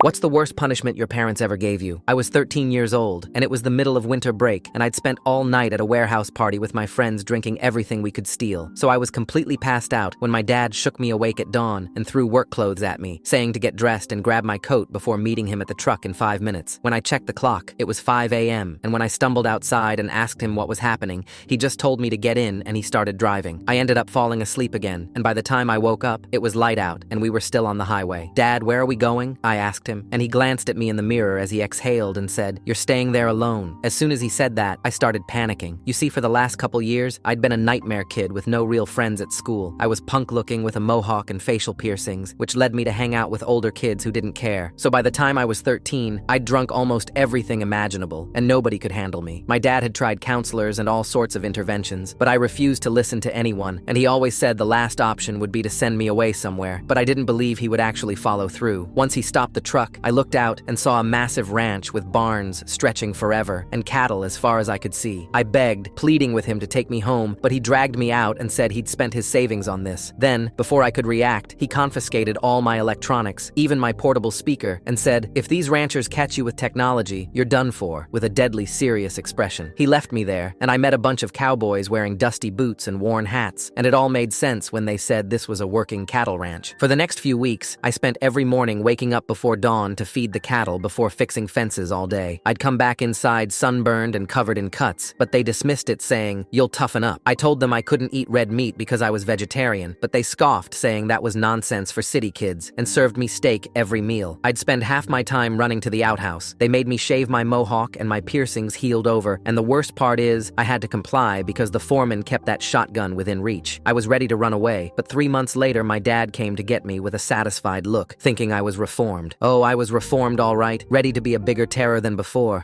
What's the worst punishment your parents ever gave you? I was 13 years old, and it was the middle of winter break, and I'd spent all night at a warehouse party with my friends drinking everything we could steal. So I was completely passed out when my dad shook me awake at dawn and threw work clothes at me, saying to get dressed and grab my coat before meeting him at the truck in 5 minutes. When I checked the clock, it was 5 a.m., and when I stumbled outside and asked him what was happening, he just told me to get in and he started driving. I ended up falling asleep again, and by the time I woke up, it was light out and we were still on the highway. "Dad, where are we going?" I asked him, and he glanced at me in the mirror as he exhaled and said, "You're staying there alone." As soon as he said that, I started panicking. You see, for the last couple years, I'd been a nightmare kid with no real friends at school. I was punk-looking with a mohawk and facial piercings, which led me to hang out with older kids who didn't care. So by the time I was 13, I'd drunk almost everything imaginable, and nobody could handle me. My dad had tried counselors and all sorts of interventions, but I refused to listen to anyone, and he always said the last option would be to send me away somewhere, but I didn't believe he would actually follow through. Once he stopped the truck, I looked out and saw a massive ranch with barns stretching forever and cattle as far as I could see. I begged, pleading with him to take me home, but he dragged me out and said he'd spent his savings on this. Then, before I could react, he confiscated all my electronics, even my portable speaker, and said, "If these ranchers catch you with technology, you're done for," with a deadly serious expression. He left me there, and I met a bunch of cowboys wearing dusty boots and worn hats, and it all made sense when they said this was a working cattle ranch. For the next few weeks, I spent every morning waking up before dawn to feed the cattle before fixing fences all day. I'd come back inside sunburned and covered in cuts, but they dismissed it saying, "You'll toughen up." I told them I couldn't eat red meat because I was vegetarian, but they scoffed, saying that was nonsense for city kids, and served me steak every meal. I'd spend half my time running to the outhouse. They made me shave my mohawk and my piercings healed over, and the worst part is, I had to comply because the foreman kept that shotgun within reach. I was ready to run away, but 3 months later my dad came to get me with a satisfied look, thinking I was reformed. Oh, I was reformed all right, ready to be a bigger terror than before.